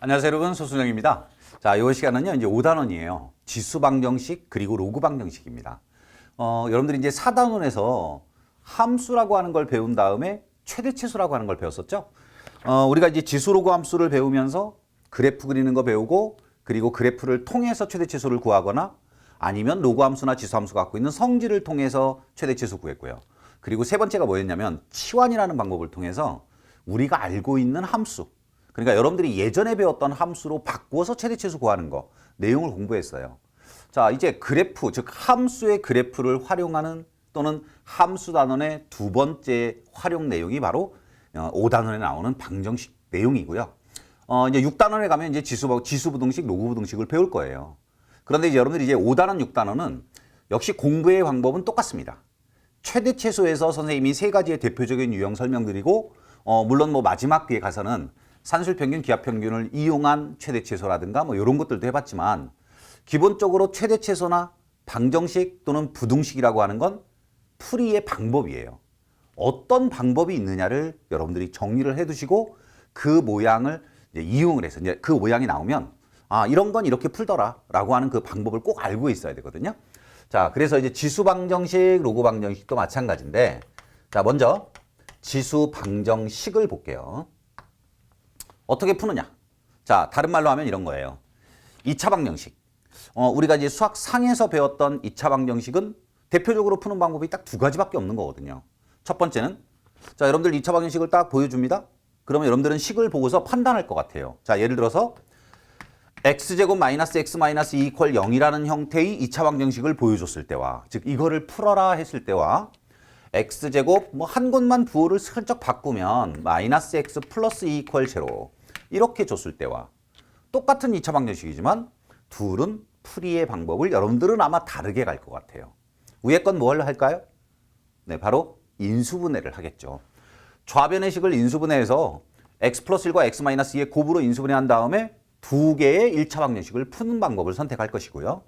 안녕하세요 여러분, 소순영입니다. 자, 이 시간은요 이제 5단원이에요. 지수 방정식 그리고 로그 방정식입니다. 여러분들이 이제 4단원에서 함수라고 하는 걸 배운 다음에 최대치수라고 하는 걸 배웠었죠. 우리가 이제 지수 로그 함수를 배우면서 그래프 그리는 거 배우고, 그리고 그래프를 통해서 최대치수를 구하거나 아니면 로그 함수나 지수 함수가 갖고 있는 성질을 통해서 최대치수 구했고요. 그리고 세 번째가 뭐였냐면 치환이라는 방법을 통해서 우리가 알고 있는 함수, 그러니까 여러분들이 예전에 배웠던 함수로 바꾸어서 최대치수 구하는 거 내용을 공부했어요. 자, 이제 그래프, 즉 함수의 그래프를 활용하는 또는 함수 단원의 두 번째 활용 내용이 바로 5단원에 나오는 방정식 내용이고요. 이제 6단원에 가면 이제 지수 부등식, 로그 부등식을 배울 거예요. 그런데 이제 여러분들이 이제 5단원, 6단원은 역시 공부의 방법은 똑같습니다. 최대치수에서 선생님이 세 가지의 대표적인 유형 설명드리고, 물론 뭐 마지막 뒤에 가서는 산술평균, 기하평균을 이용한 최대치수라든가 뭐 이런 것들도 해봤지만, 기본적으로 최대치수나 방정식 또는 부등식이라고 하는 건 풀이의 방법이에요. 어떤 방법이 있느냐를 여러분들이 정리를 해두시고 그 모양을 이제 이용을 해서 이제 그 모양이 나오면 이런 건 이렇게 풀더라라고 하는 그 방법을 꼭 알고 있어야 되거든요. 자, 그래서 이제 지수 방정식, 로그 방정식도 마찬가지인데, 자, 먼저 지수 방정식을 볼게요. 어떻게 푸느냐? 자, 다른 말로 하면 이런 거예요. 2차 방정식. 우리가 이제 수학 상에서 배웠던 2차 방정식은 대표적으로 푸는 방법이 딱 두 가지밖에 없는 거거든요. 첫 번째는, 자, 여러분들 2차 방정식을 딱 보여줍니다. 그러면 여러분들은 식을 보고서 판단할 것 같아요. 자, 예를 들어서 x제곱 마이너스 x 마이너스 2 이퀄 0이라는 형태의 2차 방정식을 보여줬을 때와, 즉 이거를 풀어라 했을 때와, x제곱 뭐 한 곳만 부호를 슬쩍 바꾸면 마이너스 x 플러스 2 이퀄 0 이렇게 줬을 때와 똑같은 2차 방정식이지만 둘은 풀이의 방법을 여러분들은 아마 다르게 갈 것 같아요. 위에 건 뭘 할까요? 네, 바로 인수분해를 하겠죠. 좌변의 식을 인수분해해서 x 플러스 1과 x 마이너스 2의 곱으로 인수분해한 다음에 두 개의 1차 방정식을 푸는 방법을 선택할 것이고요.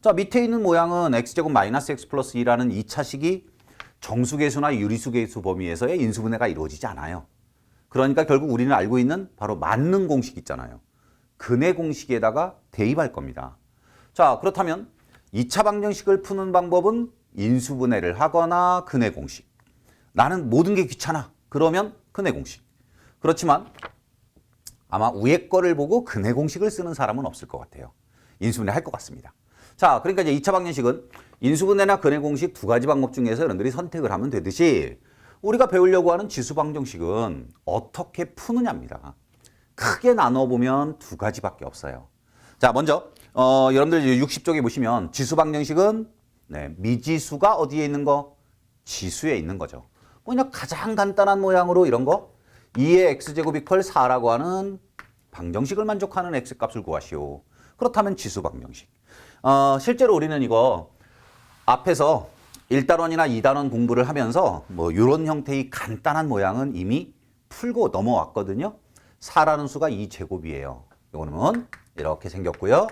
자, 밑에 있는 모양은 x제곱 마이너스 x 플러스 2라는 2차 식이 정수계수나 유리수계수 범위에서의 인수분해가 이루어지지 않아요. 그러니까 결국 우리는 알고 있는 바로 맞는 공식 있잖아요. 근해 공식에다가 대입할 겁니다. 자, 그렇다면 2차 방정식을 푸는 방법은 인수분해를 하거나 근해 공식. 나는 모든 게 귀찮아. 그러면 근해 공식. 그렇지만 아마 위에 거를 보고 근해 공식을 쓰는 사람은 없을 것 같아요. 인수분해 할 것 같습니다. 자, 그러니까 이제 2차 방정식은 인수분해나 근해 공식 두 가지 방법 중에서 여러분들이 선택을 하면 되듯이, 우리가 배우려고 하는 지수 방정식은 어떻게 푸느냐입니다. 크게 나눠보면 두 가지밖에 없어요. 자, 먼저 여러분들 60쪽에 보시면 지수 방정식은 미지수가 어디에 있는 거? 지수에 있는 거죠. 그냥 가장 간단한 모양으로 이런 거 2의 x제곱 이퀄 4라고 하는 방정식을 만족하는 x값을 구하시오. 그렇다면 지수 방정식. 실제로 우리는 이거 앞에서 1단원이나 2단원 공부를 하면서 뭐 이런 형태의 간단한 모양은 이미 풀고 넘어왔거든요. 4라는 수가 2제곱이에요. 이거는 이렇게 생겼고요.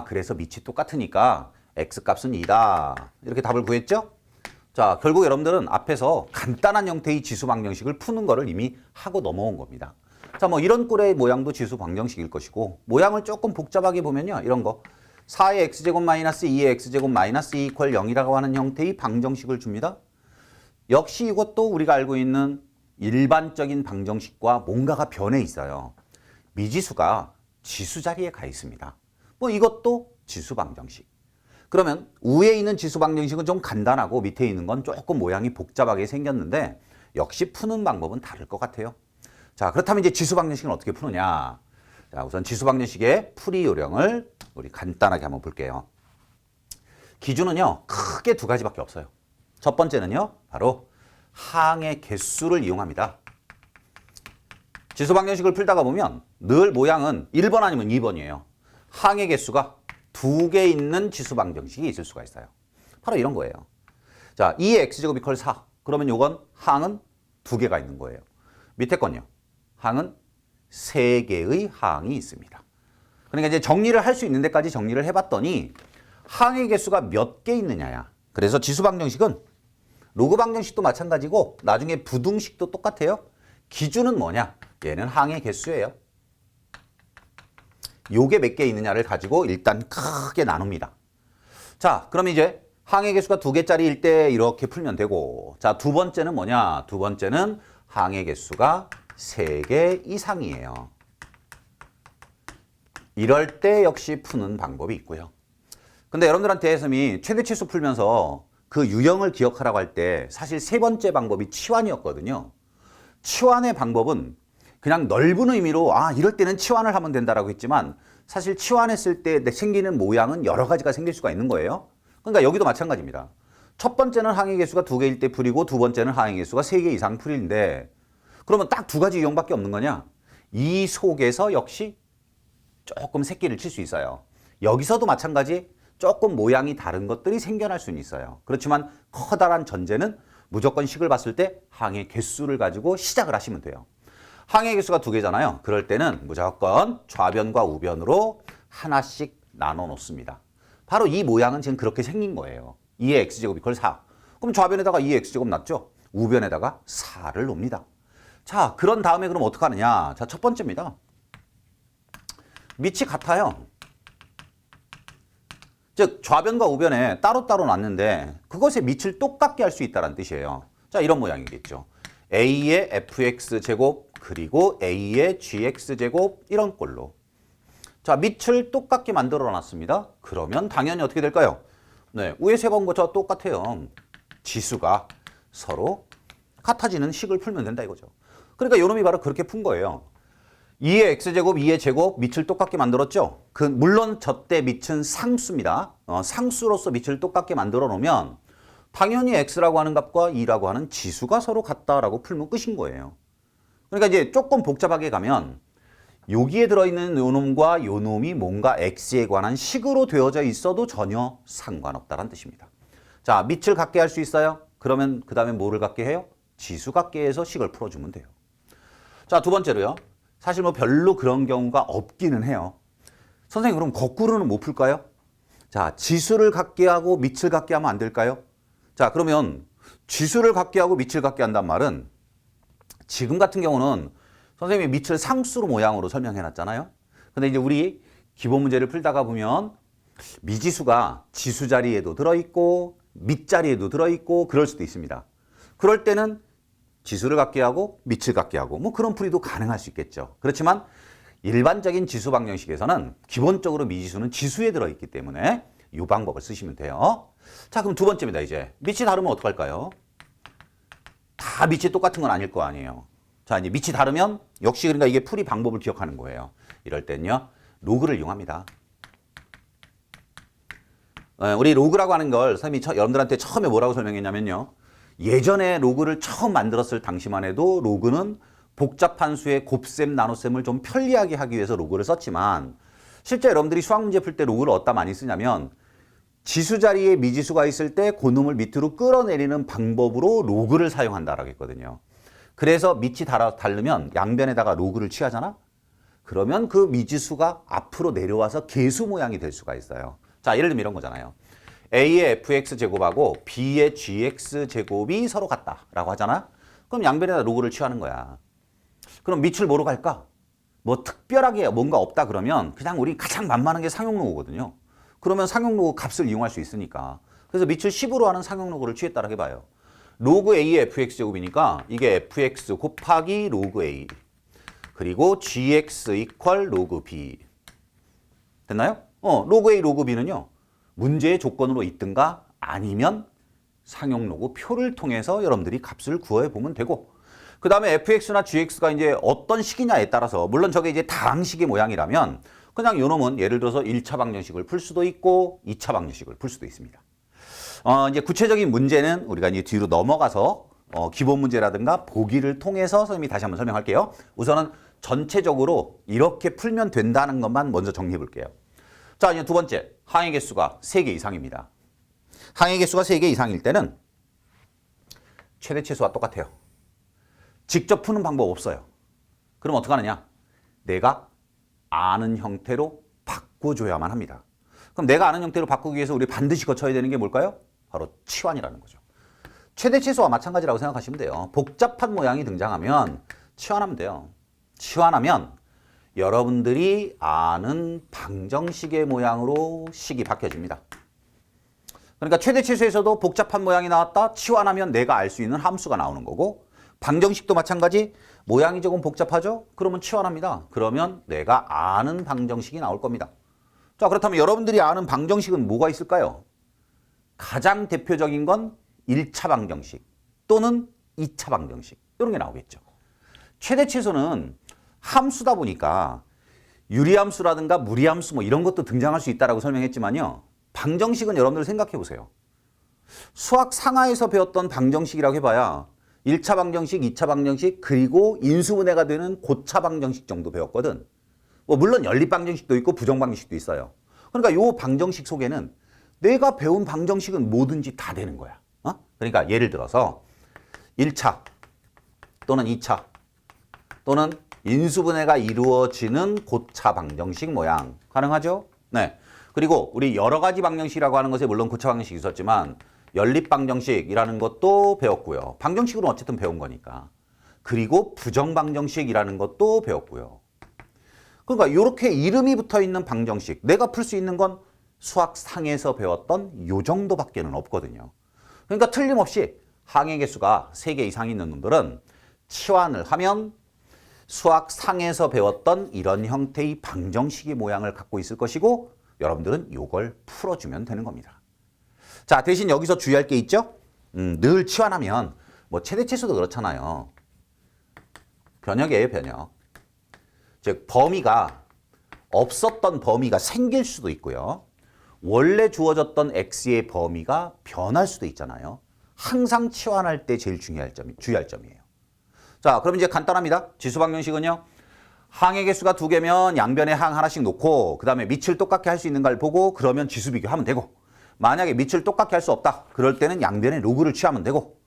그래서 밑이 똑같으니까 x값은 2다. 이렇게 답을 구했죠? 자, 결국 여러분들은 앞에서 간단한 형태의 지수 방정식을 푸는 거를 이미 하고 넘어온 겁니다. 자, 뭐 이런 꼴의 모양도 지수 방정식일 것이고, 모양을 조금 복잡하게 보면요, 이런 거 4의 x제곱 마이너스 2의 x제곱 마이너스 2 이퀄 0이라고 하는 형태의 방정식을 줍니다. 역시 이것도 우리가 알고 있는 일반적인 방정식과 뭔가가 변해 있어요. 미지수가 지수 자리에 가 있습니다. 뭐 이것도 지수 방정식. 그러면 위에 있는 지수 방정식은 좀 간단하고 밑에 있는 건 조금 모양이 복잡하게 생겼는데 역시 푸는 방법은 다를 것 같아요. 자, 그렇다면 이제 지수 방정식은 어떻게 푸느냐? 자, 우선 지수 방정식의 풀이 요령을 우리 간단하게 한번 볼게요. 기준은요, 크게 두 가지밖에 없어요. 첫 번째는요, 바로 항의 개수를 이용합니다. 지수 방정식을 풀다가 보면 늘 모양은 1번 아니면 2번이에요. 항의 개수가 두 개 있는 지수 방정식이 있을 수가 있어요. 바로 이런 거예요. 자, 2의 x제곱 이퀄 4. 그러면 요건 항은 두 개가 있는 거예요. 밑에 건요, 항은 세 개의 항이 있습니다. 그러니까 이제 정리를 할 수 있는 데까지 정리를 해봤더니 항의 개수가 몇 개 있느냐야. 그래서 지수 방정식은 로그 방정식도 마찬가지고 나중에 부등식도 똑같아요. 기준은 뭐냐? 얘는 항의 개수예요. 요게 몇 개 있느냐를 가지고 일단 크게 나눕니다. 자, 그럼 이제 항해 개수가 2개짜리일 때 이렇게 풀면 되고, 자, 두 번째는 뭐냐? 두 번째는 항해 개수가 3개 이상이에요. 이럴 때 역시 푸는 방법이 있고요. 근데 여러분들한테 선생님이 최대치수 풀면서 그 유형을 기억하라고 할 때 사실 세 번째 방법이 치환이었거든요. 치환의 방법은 그냥 넓은 의미로 이럴 때는 치환을 하면 된다라고 했지만 사실 치환했을 때 생기는 모양은 여러 가지가 생길 수가 있는 거예요. 그러니까 여기도 마찬가지입니다. 첫 번째는 항해 개수가 2개일 때 풀이고 두 번째는 항해 개수가 3개 이상 풀이인데 그러면 딱 2가지 유형밖에 없는 거냐? 이 속에서 역시 조금 새끼를 칠 수 있어요. 여기서도 마찬가지 조금 모양이 다른 것들이 생겨날 수는 있어요. 그렇지만 커다란 전제는 무조건 식을 봤을 때 항해 개수를 가지고 시작을 하시면 돼요. 항해 개수가 2개잖아요. 그럴 때는 무조건 좌변과 우변으로 하나씩 나눠 놓습니다. 바로 이 모양은 지금 그렇게 생긴 거예요. 2의 x제곱 이퀄 4. 그럼 좌변에다가 2의 x제곱 놨죠? 우변에다가 4를 놓습니다. 자, 그런 다음에 그럼 어떻게 하느냐? 자, 첫 번째입니다. 밑이 같아요. 즉 좌변과 우변에 따로따로 놨는데 그것의 밑을 똑같게 할 수 있다는 뜻이에요. 자, 이런 모양이겠죠. a의 fx제곱 그리고 a의 gx제곱 이런 꼴로. 자, 밑을 똑같게 만들어 놨습니다. 그러면 당연히 어떻게 될까요? 네, 위에 세 번 것과 똑같아요. 지수가 서로 같아지는 식을 풀면 된다 이거죠. 그러니까 요놈이 바로 그렇게 푼 거예요. 2의 x제곱, 2의 제곱, 밑을 똑같게 만들었죠? 물론 저때 밑은 상수입니다. 상수로서 밑을 똑같게 만들어 놓으면 당연히 x라고 하는 값과 2라고 하는 지수가 서로 같다라고 풀면 끝인 거예요. 그러니까 이제 조금 복잡하게 가면 여기에 들어있는 요놈과 요놈이 뭔가 x에 관한 식으로 되어져 있어도 전혀 상관없다는 뜻입니다. 자, 밑을 같게 할 수 있어요? 그러면 그 다음에 뭐를 같게 해요? 지수 같게 해서 식을 풀어주면 돼요. 자, 두 번째로요. 사실 뭐 별로 그런 경우가 없기는 해요. 선생님 그럼 거꾸로는 못 풀까요? 자, 지수를 갖게 하고 밑을 갖게 하면 안 될까요? 자, 그러면 지수를 갖게 하고 밑을 갖게 한단 말은 지금 같은 경우는 선생님이 밑을 상수로 모양으로 설명해 놨잖아요. 근데 이제 우리 기본 문제를 풀다가 보면 미지수가 지수 자리에도 들어있고 밑 자리에도 들어있고 그럴 수도 있습니다. 그럴 때는 지수를 갖게 하고 밑을 갖게 하고 뭐 그런 풀이도 가능할 수 있겠죠. 그렇지만 일반적인 지수 방정식에서는 기본적으로 미지수는 지수에 들어있기 때문에 이 방법을 쓰시면 돼요. 자, 그럼 두 번째입니다. 이제 밑이 다르면 어떡할까요? 다 밑이 똑같은 건 아닐 거 아니에요. 자, 이제 밑이 다르면 역시 그러니까 이게 풀이 방법을 기억하는 거예요. 이럴 땐요 로그를 이용합니다. 우리 로그라고 하는 걸 선생님이 여러분들한테 처음에 뭐라고 설명했냐면요. 예전에 로그를 처음 만들었을 당시만 해도 로그는 복잡한 수의 곱셈, 나눗셈을 좀 편리하게 하기 위해서 로그를 썼지만 실제 여러분들이 수학 문제 풀 때 로그를 어디다 많이 쓰냐면 지수 자리에 미지수가 있을 때 그놈을 밑으로 끌어내리는 방법으로 로그를 사용한다라고 했거든요. 그래서 밑이 다르면 양변에다가 로그를 취하잖아? 그러면 그 미지수가 앞으로 내려와서 계수 모양이 될 수가 있어요. 자, 예를 들면 이런 거잖아요. a의 fx제곱하고 b의 gx제곱이 서로 같다라고 하잖아? 그럼 양변에다 로그를 취하는 거야. 그럼 밑을 뭐로 갈까? 뭐 특별하게 뭔가 없다 그러면 그냥 우리 가장 만만한 게 상용로그거든요. 그러면 상용로그 값을 이용할 수 있으니까. 그래서 밑을 10으로 하는 상용로그를 취했다라고 해봐요. 로그 a의 fx제곱이니까 이게 fx 곱하기 로그 a 그리고 gx 이퀄 로그 b 됐나요? 로그 a 로그 b는요. 문제의 조건으로 있든가 아니면 상용로그 표를 통해서 여러분들이 값을 구해보면 되고 그 다음에 fx나 gx가 이제 어떤 식이냐에 따라서 물론 저게 이제 다항식의 모양이라면 그냥 요놈은 예를 들어서 1차 방정식을 풀 수도 있고 2차 방정식을 풀 수도 있습니다. 이제 구체적인 문제는 우리가 이제 뒤로 넘어가서 기본 문제라든가 보기를 통해서 선생님이 다시 한번 설명할게요. 우선은 전체적으로 이렇게 풀면 된다는 것만 먼저 정리해 볼게요. 자, 이제 두 번째, 항해 개수가 3개 이상입니다. 항해 개수가 3개 이상일 때는 최대치수와 똑같아요. 직접 푸는 방법 없어요. 그럼 어떻게 하느냐? 내가 아는 형태로 바꿔줘야만 합니다. 그럼 내가 아는 형태로 바꾸기 위해서 우리 반드시 거쳐야 되는 게 뭘까요? 바로 치환이라는 거죠. 최대치수와 마찬가지라고 생각하시면 돼요. 복잡한 모양이 등장하면 치환하면 돼요. 치환하면 여러분들이 아는 방정식의 모양으로 식이 바뀌어집니다. 그러니까 최대치수에서도 복잡한 모양이 나왔다. 치환하면 내가 알 수 있는 함수가 나오는 거고, 방정식도 마찬가지. 모양이 조금 복잡하죠? 그러면 치환합니다. 그러면 내가 아는 방정식이 나올 겁니다. 자, 그렇다면 여러분들이 아는 방정식은 뭐가 있을까요? 가장 대표적인 건 1차 방정식 또는 2차 방정식, 이런 게 나오겠죠. 최대치수는 함수다 보니까 유리함수라든가 무리함수 뭐 이런 것도 등장할 수 있다고 설명했지만요. 방정식은 여러분들 생각해 보세요. 수학 상하에서 배웠던 방정식이라고 해봐야 1차 방정식, 2차 방정식, 그리고 인수분해가 되는 고차 방정식 정도 배웠거든. 뭐 물론 연립 방정식도 있고 부정 방정식도 있어요. 그러니까 요 방정식 속에는 내가 배운 방정식은 뭐든지 다 되는 거야. 그러니까 예를 들어서 1차 또는 2차 또는 인수분해가 이루어지는 고차 방정식 모양 가능하죠? 네. 그리고 우리 여러 가지 방정식이라고 하는 것에 물론 고차 방정식이 있었지만 연립 방정식이라는 것도 배웠고요. 방정식으로 어쨌든 배운 거니까. 그리고 부정 방정식이라는 것도 배웠고요. 그러니까 이렇게 이름이 붙어 있는 방정식, 내가 풀 수 있는 건 수학상에서 배웠던 요 정도밖에는 없거든요. 그러니까 틀림없이 항의 개수가 3개 이상 있는 놈들은 치환을 하면 수학상에서 배웠던 이런 형태의 방정식의 모양을 갖고 있을 것이고, 여러분들은 요걸 풀어주면 되는 겁니다. 자, 대신 여기서 주의할 게 있죠? 늘 치환하면 뭐 최대치수도 그렇잖아요. 변역이에요, 변역. 즉 범위가 없었던 범위가 생길 수도 있고요. 원래 주어졌던 x의 범위가 변할 수도 있잖아요. 항상 치환할 때 제일 주의할 점이에요. 자, 그럼 이제 간단합니다. 지수 방정식은요. 항의 개수가 2개면 양변에 항 하나씩 놓고 그 다음에 밑을 똑같게 할 수 있는 걸 보고 그러면 지수 비교하면 되고, 만약에 밑을 똑같게 할 수 없다. 그럴 때는 양변에 로그를 취하면 되고,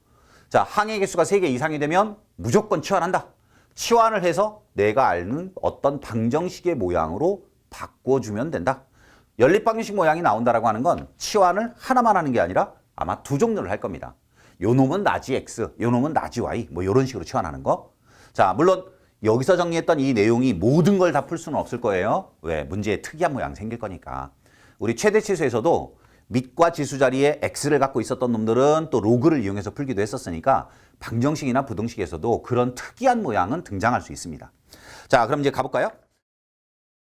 자, 항의 개수가 3개 이상이 되면 무조건 치환한다. 치환을 해서 내가 아는 어떤 방정식의 모양으로 바꿔주면 된다. 연립 방정식 모양이 나온다라고 하는 건 치환을 하나만 하는 게 아니라 아마 2종류를 할 겁니다. 요 놈은 나지 x, 요 놈은 나지 y, 뭐 이런 식으로 치환하는 거. 자, 물론 여기서 정리했던 이 내용이 모든 걸 다 풀 수는 없을 거예요. 왜? 문제에 특이한 모양 생길 거니까. 우리 최대치수에서도 밑과 지수 자리에 x를 갖고 있었던 놈들은 또 로그를 이용해서 풀기도 했었으니까 방정식이나 부등식에서도 그런 특이한 모양은 등장할 수 있습니다. 자, 그럼 이제 가볼까요?